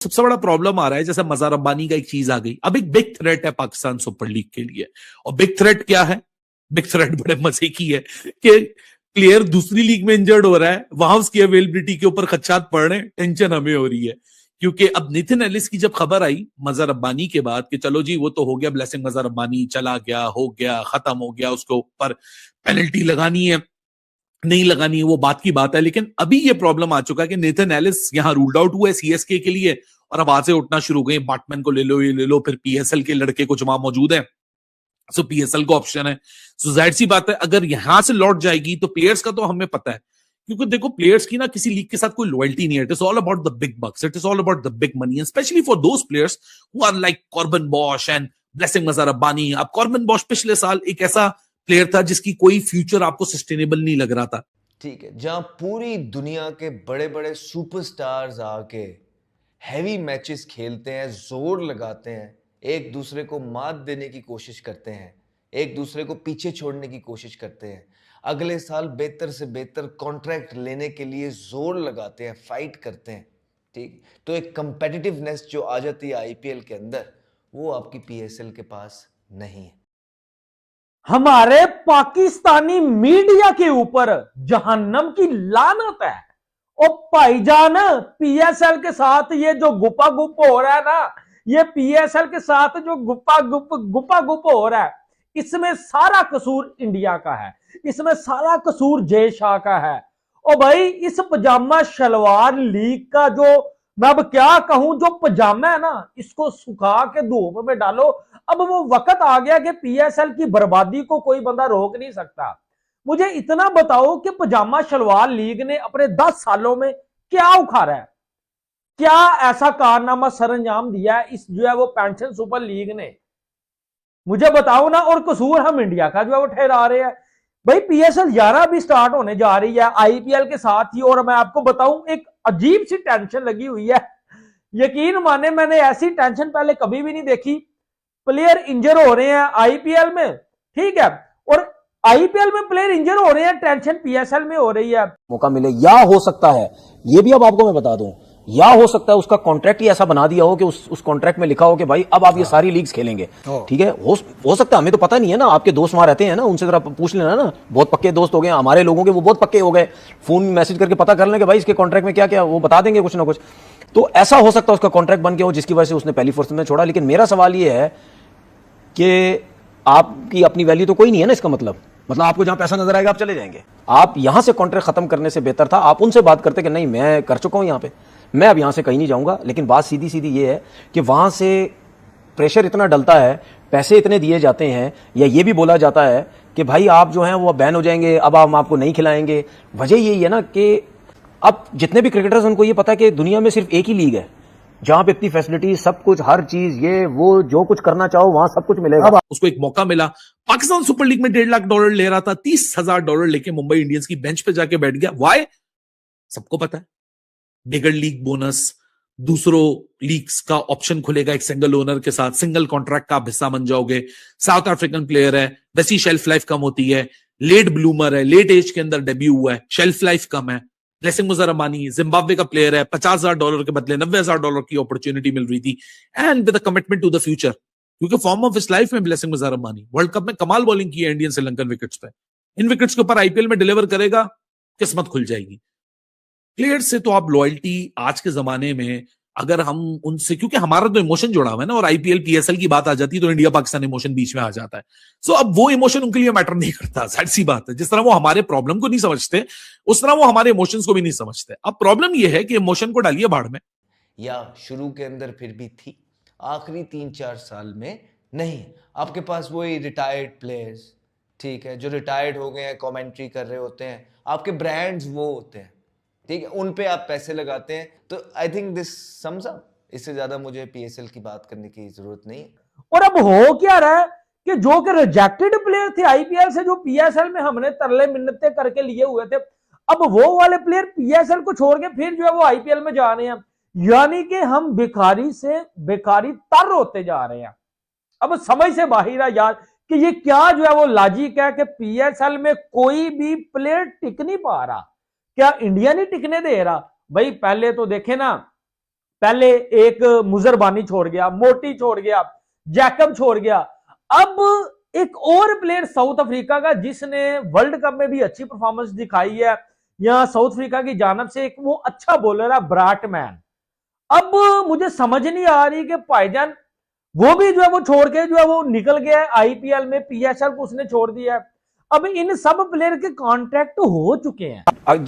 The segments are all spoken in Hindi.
सबसे बड़ा प्रॉब्लम आ रहा है, जैसे मजार अब्बानी का एक चीज आ गई, अब एक बिग थ्रेट है पाकिस्तान सुपर लीग के लिए। और बिग थ्रेट क्या है? बिग थ्रेट बड़े मजे की है कि प्लेयर दूसरी लीग में इंजर्ड हो रहा है, वहां उसकी अवेलेबिलिटी के ऊपर खदशात पड़ रहे हैं, टेंशन हमें हो रही है। क्योंकि अब नितिन एलिस की जब खबर आई मजहर अब्बानी के बाद कि चलो जी वो तो हो गया, ब्लेसिंग मजहर अब्बानी चला गया, हो गया, खत्म हो गया, उसके ऊपर पेनल्टी लगानी है नहीं लगानी है वो बात की बात है, लेकिन अभी ये प्रॉब्लम आ चुका है कि नेथन एलिस यहां रूल्ड आउट हुआ है सीएसके के लिए, और अब आवाजें उठना शुरू हो गई, बाटमैन को ले लो, ये ले लो, फिर पीएसएल के लड़के कुछ वहां मौजूद है, सो पीएसएल का ऑप्शन है। सो जाहिर सी बात है अगर यहां से लौट जाएगी तो प्लेयर्स का तो हमें पता है, क्योंकि देखो प्लेयर्स की ना किसी लीग के साथ कोई लॉयल्टी नहीं है। It is all about the big bucks, it is all about the big money, specially for those players who are like Corbin Bosch and Blessing Muzarabani. अब कॉर्बन बॉश पिछले साल एक ऐसा प्लेयर था जिसकी कोई फ्यूचर आपको सस्टेनेबल नहीं लग रहा था। ठीक है, जहां पूरी दुनिया के बड़े बड़े सुपरस्टार्स आके हैवी मैचेस खेलते हैं, जोर लगाते हैं, एक दूसरे को मात देने की कोशिश करते हैं, एक दूसरे को पीछे छोड़ने की कोशिश करते हैं, अगले साल बेहतर से बेहतर कॉन्ट्रैक्ट लेने के लिए जोर लगाते हैं, फाइट करते हैं। ठीक, तो एक कंपेटिटिवनेस जो आ जाती है आईपीएल के अंदर, वो आपकी पीएसएल के पास नहीं है। हमारे पाकिस्तानी मीडिया के ऊपर जहन्नम की लानत है। और भाईजान पीएसएल के साथ ये जो गुप्पा गुप हो रहा है ना, ये पीएसएल के साथ जो गुप्पा गुप हो रहा है, इसमें सारा कसूर इंडिया का है, इसमें सारा कसूर जय शाह का है। और भाई इस पजामा शलवार लीग का जो, मैं अब क्या कहूं, जो पजामा है ना, इसको सुखा के धूप में डालो। अब वो वक्त आ गया कि पीएसएल की बर्बादी को कोई बंदा रोक नहीं सकता। मुझे इतना बताओ कि पजामा शलवार लीग ने अपने 10 सालों में क्या उखाड़ा है, क्या ऐसा कारनामा सरंजाम दिया है इस जो है वो पेंशन सुपर लीग ने, मुझे बताओ ना। और कसूर हम इंडिया का जो है वो ठहरा रहे हैं। भाई पीएसएल 11 भी स्टार्ट होने जा रही है आईपीएल के साथ ही, और मैं आपको बताऊं एक अजीब सी टेंशन लगी हुई है। यकीन माने मैंने ऐसी टेंशन पहले कभी भी नहीं देखी। प्लेयर इंजर हो रहे हैं आईपीएल में, ठीक है, और आईपीएल में प्लेयर इंजर हो रहे हैं, टेंशन पीएसएल में हो रही है। मौका मिले, या हो सकता है ये भी अब आपको मैं बता दूं, या हो सकता है उसका कॉन्ट्रैक्ट ही ऐसा बना दिया हो कि उस कॉन्ट्रैक्ट में लिखा हो कि भाई अब आप ये सारी लीग्स खेलेंगे। ठीक है, हो सकता है, हमें तो पता नहीं है ना, आपके दोस्त वहां रहते हैं ना, उनसे जरा पूछ लेना ना, बहुत पक्के दोस्त हो गए हमारे लोगों के, वो बहुत पक्के हो गए, फोन मैसेज करके पता कर लें कि भाई इसके कॉन्ट्रैक्ट में क्या क्या, वो बता देंगे कुछ ना कुछ। तो ऐसा हो सकता है उसका कॉन्ट्रैक्ट बन के हो जिसकी वजह से उसने पहली फुर्सत में छोड़ा। लेकिन मेरा सवाल ये है कि आपकी अपनी वैल्यू तो कोई नहीं है ना, इसका मतलब आपको जहां पैसा नजर आएगा आप चले जाएंगे। आप यहां से कॉन्ट्रैक्ट खत्म करने से बेहतर था आप उनसे बात करते कि नहीं मैं कर चुका हूं यहां पे, मैं अब यहां से कहीं नहीं जाऊंगा। लेकिन बात सीधी सीधी ये है कि वहां से प्रेशर इतना डलता है, पैसे इतने दिए जाते हैं, या ये भी बोला जाता है कि भाई आप जो हैं वो बैन हो जाएंगे, अब हम आपको नहीं खिलाएंगे। वजह यही है ना कि अब जितने भी क्रिकेटर्स उनको ये पता है कि दुनिया में सिर्फ एक ही लीग है जहां पे इतनी फैसिलिटी, सब कुछ, हर चीज, ये वो, जो कुछ करना चाहो वहां सब कुछ मिलेगा। उसको एक मौका मिला, पाकिस्तान सुपर लीग में $1.5 लाख ले रहा था, $30,000 लेके मुंबई इंडियंस की बेंच पे जाके बैठ गया। वाई? सबको पता है, बिगर लीग बोनस, दूसरों लीग्स का ऑप्शन खुलेगा एक सिंगल ओनर के साथ, सिंगल कॉन्ट्रैक्ट का आप हिस्सा बन जाओगे। साउथ अफ्रीकन प्लेयर है, वैसी शेल्फ लाइफ कम होती है, लेट ब्लूमर है, लेट एज के अंदर डेब्यू हुआ है, शेल्फ लाइफ कम है। ब्लेसिंग मजहर अब्बानी जिम्बाब्वे का प्लेयर है, $50,000 के बदले $90,000 की अपॉर्चुनिटी मिल रही थी, and with a commitment to the future, क्योंकि फॉर्म ऑफ हिज लाइफ में Blessing Muzarabani world cup में कमाल बॉलिंग की है इंडियन श्रीलंकन विकेट्स पे, इन विकेट्स के ऊपर आईपीएल में डिलीवर करेगा, किस्मत खुल जाएगी। प्लेयर से तो आप लॉयल्टी आज के जमाने में, अगर हम उनसे, क्योंकि हमारा तो इमोशन जुड़ा हुआ है ना, और आईपीएल पीएसएल की बात आ जाती है तो इंडिया पाकिस्तान इमोशन बीच में आ जाता है। सो अब वो इमोशन उनके लिए मैटर नहीं करता, सारी सी बात है। जिस तरह वो हमारे प्रॉब्लम को नहीं समझते उस तरह वो हमारे इमोशंस को भी नहीं समझते। अब प्रॉब्लम ये है कि इमोशन को डालिए भाड़ में, या शुरू के अंदर फिर भी थी, आखिरी 3-4 साल में नहीं। आपके पास वही रिटायर्ड प्लेयर्स, ठीक है, जो रिटायर्ड हो गए हैं, कमेंट्री कर रहे होते हैं, आपके ब्रांड्स वो होते हैं, ठीक है, उन पे आप पैसे लगाते हैं। तो I think this sums up. इससे ज्यादा मुझे पीएसएल की बात करने की जरूरत नहीं है। और अब हो क्या रहा है कि जो कि रिजेक्टेड प्लेयर थे आईपीएल से, जो पीएसएल में हमने तरले मिन्नतें करके लिए हुए थे, अब वो वाले प्लेयर पीएसएल को छोड़ के फिर जो है वो आईपीएल में जा रहे हैं। यानी कि हम भिखारी से भिखारी तर होते जा रहे हैं। अब समझ से बाहर है यार कि ये क्या जो है वो लॉजिक है कि पीएसएल में कोई भी प्लेयर टिक नहीं पा रहा। क्या इंडिया नहीं टिकने दे रहा? भाई पहले तो देखे ना, पहले एक मुजरबानी छोड़ गया, मोटी छोड़ गया, जैकब छोड़ गया, अब एक और प्लेयर साउथ अफ्रीका का जिसने वर्ल्ड कप में भी अच्छी परफॉर्मेंस दिखाई है, यहां साउथ अफ्रीका की जानब से एक वो अच्छा बॉलर है ब्राटमैन। अब मुझे समझ नहीं आ रही कि भाईजान वो भी जो है वो छोड़ के जो है वो निकल गया है आईपीएल में, पीएसएल को उसने छोड़ दिया है। अब इन सब प्लेयर के कॉन्ट्रैक्ट हो चुके हैं।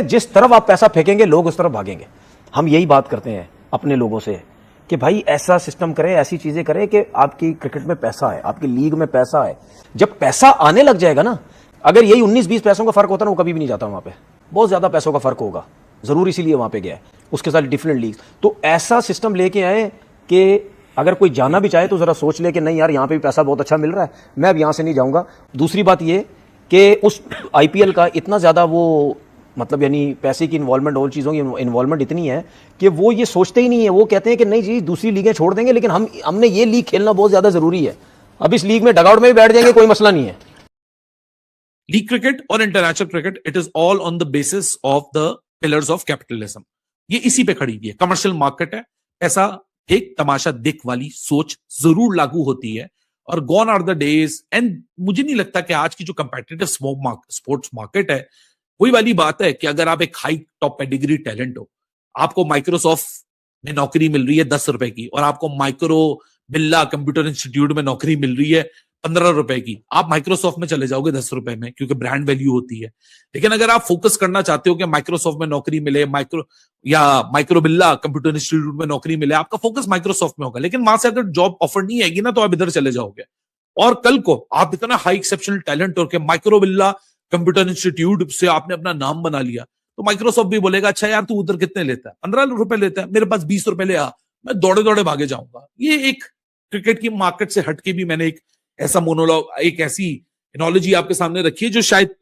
जिस तरफ आप पैसा फेंकेंगे लोग उस तरफ भागेंगे। हम यही बात करते हैं अपने लोगों से कि भाई ऐसा सिस्टम करें, ऐसी चीजें करें कि आपकी क्रिकेट में पैसा है, आपकी लीग में पैसा है। जब पैसा आने लग जाएगा ना, अगर यही 19-20 पैसों का फर्क होता ना, वो कभी भी नहीं जाता वहां पे। बहुत ज्यादा पैसों का फर्क होगा, जरूर इसीलिए वहां पे गया है, उसके साथ डिफरेंट लीग। तो ऐसा सिस्टम लेके आए कि अगर कोई जाना भी चाहे तो जरा सोच ले कि नहीं यार यहाँ पे भी पैसा बहुत अच्छा मिल रहा है, मैं अब यहां से नहीं जाऊंगा। दूसरी बात ये कि उस आईपीएल का इतना ज्यादा वो मतलब यानी पैसे की इन्वॉल्वमेंट और चीज़ों की इन्वॉल्वमेंट इतनी है कि वो ये सोचते ही नहीं है। वो कहते हैं कि नहीं जी दूसरी लीगें छोड़ देंगे, लेकिन हमने ये लीग खेलना बहुत ज्यादा जरूरी है। अब इस लीग में डगआउट में भी बैठ जाएंगे, कोई मसला नहीं है। लीग क्रिकेट और international cricket, it is all on the basis of the pillars of capitalism. ये इसी पे खड़ी हुई है, कमर्शियल मार्केट है, ऐसा एक तमाशा दिख वाली सोच जरूर लागू होती है। और gone are the days, and मुझे नहीं लगता कि आज की जो कंपेटिटिव स्पोर्ट्स मार्केट है, वही वाली बात है कि अगर आप एक हाई टॉप पेडिग्री टैलेंट हो, आपको माइक्रोसॉफ्ट में नौकरी मिल रही है 10 रुपए की, और आपको माइक्रो बिल्ला कंप्यूटर इंस्टीट्यूट में नौकरी मिल रही है 15 रुपए की, आप माइक्रोसॉफ्ट में चले जाओगे 10 रुपए में, क्योंकि ब्रांड वैल्यू होती है। लेकिन अगर आप फोकस करना चाहते हो कि माइक्रोसॉफ्ट में नौकरी मिले, माइक्रो बिल्ला कंप्यूटर इंस्टीट्यूट में नौकरी मिले, आपका फोकस माइक्रोसॉफ्ट में होगा। लेकिन वहां से अगर जॉब ऑफर नहीं आएगी ना, तो आप इधर चले जाओगे। और कल को आप इतना हाई एक्सेप्शनल टैलेंट हो के माइक्रो बिल्ला कंप्यूटर इंस्टीट्यूट से आपने अपना नाम बना लिया, तो माइक्रोसॉफ्ट भी बोलेगा अच्छा यार तू उधर कितने लेता है, 15 रुपए लेता है, मेरे पास 20 रुपए ले आ, मैं दौड़े दौड़े भागे जाऊंगा। ये एक क्रिकेट की मार्केट से हटके भी मैंने एक ऐसा मोनोलॉग, एक ऐसी एनोलॉजी आपके सामने रखी है जो शायद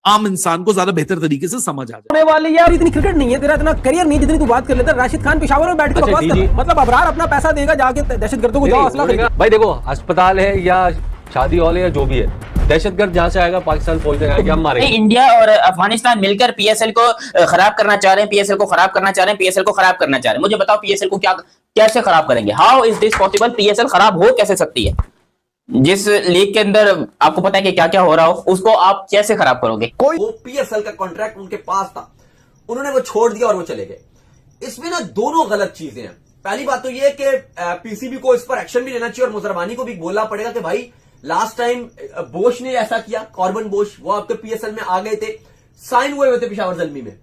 आम इंसान को ज्यादा बेहतर तरीके से समझ आ जाए। होने वाली यार इतनी क्रिकेट नहीं है, तेरा इतना करियर नहीं जितनी तू बात कर लेता। राशिद खान पेशावर में बैठ के बकवास कर रहा है। मतलब अबरार अपना पैसा देगा जाके दहशतगर्दों को जाओ असला खरीदो। भाई देखो, अस्पताल है या शादी हॉल है या जो भी है, दहशतगर्द जहां से आएगा पाकिस्तान फौज देगा कि हम मारेंगे। इंडिया और अफगानिस्तान मिलकर पीएसएल को खराब करना चाह रहे हैं, पीएसएल को खराब करना चाह रहे हैं, पीएसएल को खराब करना चाह रहे हैं। मुझे बताओ पीएसएल को क्या कैसे खराब करेंगे? How is this possible? PSL खराब हो कैसे सकती है? जिस लीग के अंदर आपको पता है कि क्या क्या हो रहा हो, उसको आप कैसे खराब करोगे? कोई वो पीएसएल का कॉन्ट्रैक्ट उनके पास था, उन्होंने वो छोड़ दिया और वो चले गए। इसमें ना दोनों गलत चीजें हैं। पहली बात तो ये कि पीसीबी को इस पर एक्शन भी लेना चाहिए और मुजरबानी को भी बोलना पड़ेगा कि भाई लास्ट टाइम बोश ने ऐसा किया, कॉर्बन बोश, वो आपके पीएसएल में आ गए थे, साइन हुए थे पेशावर ज़ल्मी में,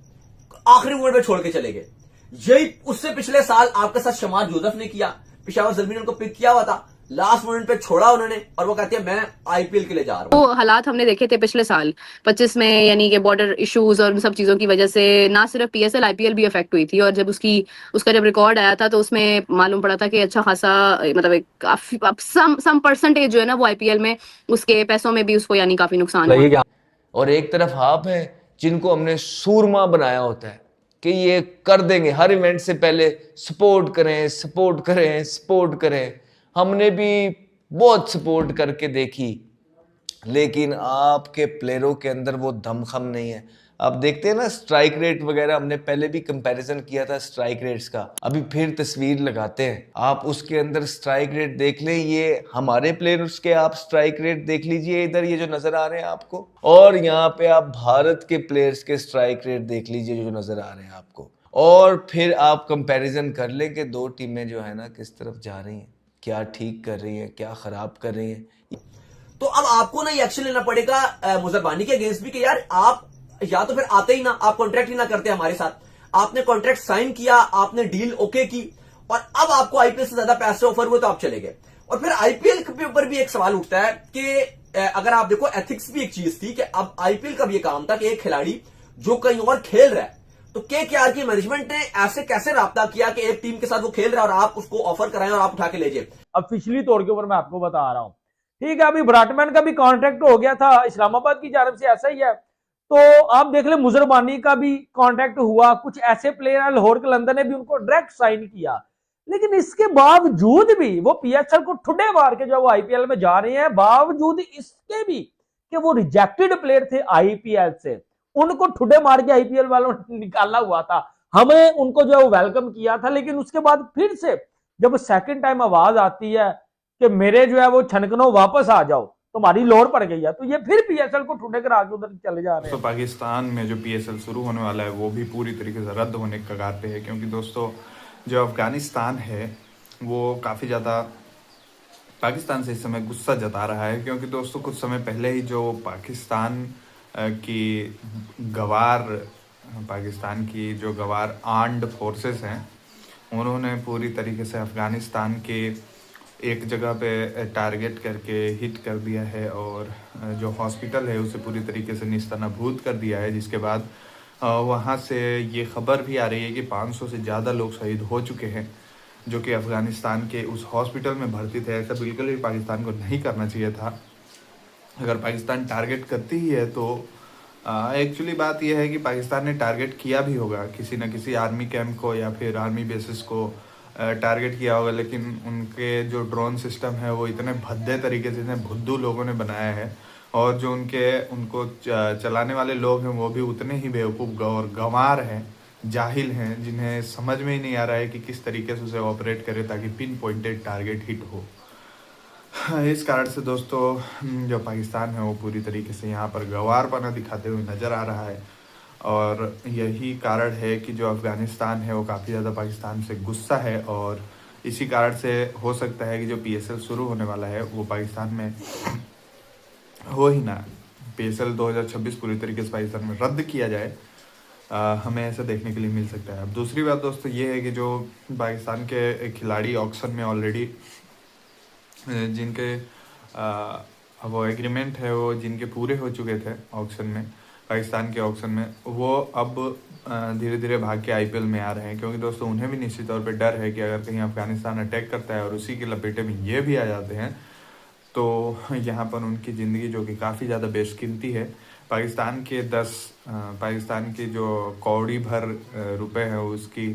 आखिरी मोमेंट पे छोड़ के चले गए। यही उससे पिछले साल आपके साथ शमार जोसेफ ने किया, पेशावर ज़ल्मी ने उनको पिक किया हुआ था, लास्ट मोमेंट पे छोड़ा उन्होंने, और वो कहती है मैं आईपीएल के लिए जा रहा हूं। वो हालात हमने देखे थे पिछले साल 25 में, यानी कि बॉर्डर इश्यूज और उन सब चीजों की वजह से ना सिर्फ पीएसएल आईपीएल भी अफेक्ट हुई थी। और जब उसका जब रिकॉर्ड आया था तो उसमें मालूम पड़ा था कि अच्छा खासा मतलब काफी सम परसेंटेज जो है ना वो आईपीएल में उसके पैसों में भी उसको यानी काफी नुकसान हुआ। और एक तरफ आप हैं जिनको हमने सूरमा बनाया होता है कि ये कर देंगे, हर इवेंट से पहले सपोर्ट करें सपोर्ट करें सपोर्ट करें। हमने भी बहुत सपोर्ट करके देखी, लेकिन आपके प्लेयरों के अंदर वो दमखम नहीं है। आप देखते हैं ना स्ट्राइक रेट वगैरह, हमने पहले भी कंपैरिजन किया था स्ट्राइक रेट्स का, अभी फिर तस्वीर लगाते हैं। आप उसके अंदर स्ट्राइक रेट देख लें, ये हमारे प्लेयर्स के आप स्ट्राइक रेट देख लीजिए इधर, ये जो नजर आ रहे हैं आपको, और यहाँ पे आप भारत के प्लेयर्स के स्ट्राइक रेट देख लीजिए जो नजर आ रहे हैं आपको, और फिर आप कंपैरिजन कर लें कि दो टीमें जो है ना किस तरफ जा रही हैं, क्या ठीक कर रही हैं, क्या खराब कर रही हैं। तो अब आपको ना ये एक्शन लेना पड़ेगा मुजरबानी के अगेंस्ट भी कि यार आप या तो फिर आते ही ना, आप कॉन्ट्रैक्ट ही ना करते हमारे साथ, आपने कॉन्ट्रैक्ट साइन किया, आपने डील ओके की, और अब आपको आईपीएल से ज्यादा पैसे ऑफर हुए तो आप चले गए। और फिर आईपीएल के ऊपर भी एक सवाल उठता है कि अगर आप देखो एथिक्स भी एक चीज थी कि अब आईपीएल का भी ये काम था कि एक खिलाड़ी जो कहीं और खेल रहा है, तो केकेआर की मैनेजमेंट ने ऐसे कैसे राब्ता किया कि एक टीम के साथ वो खेल रहा है और आप उसको ऑफर कराएं और आप उठा के ले जाए। ऑफिशियली तौर के ऊपर मैं आपको बता रहा हूं, ठीक है। अभी ब्राटमैन का भी कॉन्ट्रैक्ट हो गया था इस्लामाबाद की जानब से, ऐसा ही है। तो आप देख ले मुजरबानी का भी कॉन्ट्रैक्ट हुआ, कुछ ऐसे प्लेयर है लाहौर कलंदर ने भी उनको डायरेक्ट साइन किया, लेकिन इसके बावजूद भी वो पीएसएल को ठुड्डे मार के जो वो आईपीएल में जा रहे हैं, बावजूद इसके भी कि वो रिजेक्टेड प्लेयर थे आईपीएल से, उनको ठुड्डे मार के आईपीएल वालों ने निकाला हुआ था। हमें उनको जो है वो वेलकम किया था, लेकिन उसके बाद फिर से जब सेकंड टाइम आवाज आती है कि मेरे जो है वो छनकनो वापस आ जाओ, तो हमारी लोर पड़ गई है, तो ये फिर पीएसएल को ठुडे करा के उधर चले जा रहे हैं। तो पाकिस्तान में जो पीएसएल शुरू होने वाला है वो भी पूरी तरीके से रद्द होने के कगार पे है, क्योंकि दोस्तों जो अफगानिस्तान है वो काफ़ी ज़्यादा पाकिस्तान से इस समय गुस्सा जता रहा है, क्योंकि दोस्तों कुछ समय पहले ही जो पाकिस्तान की जो गवार आर्म्ड फोर्सेस हैं उन्होंने पूरी तरीके से अफ़गानिस्तान के एक जगह पे टारगेट करके हिट कर दिया है और जो हॉस्पिटल है उसे पूरी तरीके से निस्तानाबूद कर दिया है, जिसके बाद वहाँ से ये खबर भी आ रही है कि 500 से ज़्यादा लोग शहीद हो चुके हैं जो कि अफ़गानिस्तान के उस हॉस्पिटल में भर्ती थे। ऐसा बिल्कुल भी पाकिस्तान को नहीं करना चाहिए था। अगर पाकिस्तान टारगेट करती ही है तो एक्चुअली बात यह है कि पाकिस्तान ने टारगेट किया भी होगा, किसी न किसी आर्मी कैंप को या फिर आर्मी बेसिस को टारगेट किया होगा, लेकिन उनके जो ड्रोन सिस्टम है वो इतने भद्दे तरीके से, इतने भुद्दू लोगों ने बनाया है और जो उनको चलाने वाले लोग हैं वो भी उतने ही बेवकूफ़ और गंवार हैं, जाहिल हैं, जिन्हें समझ में ही नहीं आ रहा है कि किस तरीके से उसे ऑपरेट करे ताकि पिन पॉइंटेड टारगेट हिट हो। इस कारण से दोस्तों जो पाकिस्तान है वो पूरी तरीके से यहाँ पर गंवारपना दिखाते हुए नज़र आ रहा है और यही कारण है कि जो अफ़गानिस्तान है वो काफ़ी ज़्यादा पाकिस्तान से गुस्सा है और इसी कारण से हो सकता है कि जो पीएसएल शुरू होने वाला है वो पाकिस्तान में हो ही ना। पीएसएल 2026 पूरी तरीके से पाकिस्तान में रद्द किया जाए, हमें ऐसा देखने के लिए मिल सकता है। अब दूसरी बात दोस्तों ये है कि जो पाकिस्तान के खिलाड़ी ऑक्शन में ऑलरेडी जिनके वो एग्रीमेंट है वो जिनके पूरे हो चुके थे ऑक्शन में, पाकिस्तान के ऑक्शन में, वो अब धीरे धीरे भाग के आईपीएल में आ रहे हैं, क्योंकि दोस्तों उन्हें भी निश्चित तौर पे डर है कि अगर कहीं अफगानिस्तान अटैक करता है और उसी के लपेटे में ये भी आ जाते हैं तो यहाँ पर उनकी ज़िंदगी जो कि काफ़ी ज़्यादा बेशकीमती है, पाकिस्तान की जो कौड़ी भर रुपए है उसकी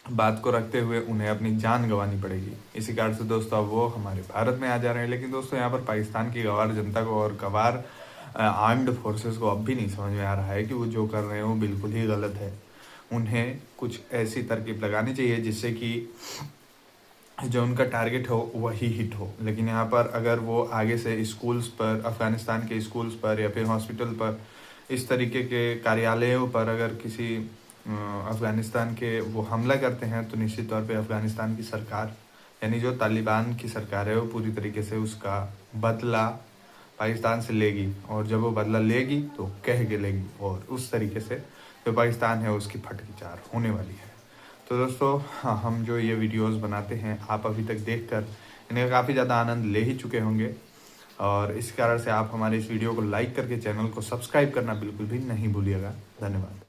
बात को रखते हुए उन्हें अपनी जान गंवानी पड़ेगी। इसी कारण से दोस्तों अब वो हमारे भारत में आ जा रहे हैं। लेकिन दोस्तों यहाँ पर पाकिस्तान की गवार जनता को और गवार आर्म्ड फोर्सेस को अब भी नहीं समझ में आ रहा है कि वो जो कर रहे हैं वो बिल्कुल ही गलत है। उन्हें कुछ ऐसी तरकीब लगानी चाहिए जिससे कि जो उनका टारगेट हो वही हिट हो। लेकिन यहाँ पर अगर वो आगे से स्कूल्स पर, अफ़गानिस्तान के स्कूल्स पर या फिर हॉस्पिटल पर, इस तरीके के कार्यालयों पर अगर किसी अफ़गानिस्तान के वो हमला करते हैं तो निश्चित तौर पे अफ़गानिस्तान की सरकार यानी जो तालिबान की सरकार है वो पूरी तरीके से उसका बदला पाकिस्तान से लेगी और जब वो बदला लेगी तो कह के लेगी और उस तरीके से जो पाकिस्तान है उसकी फटकीचार होने वाली है। तो दोस्तों हम जो ये वीडियोस बनाते हैं आप अभी तक देखकर इन्हें काफ़ी ज़्यादा आनंद ले ही चुके होंगे और इस कारण से आप हमारे इस वीडियो को लाइक करके चैनल को सब्सक्राइब करना बिल्कुल भी नहीं भूलिएगा। धन्यवाद।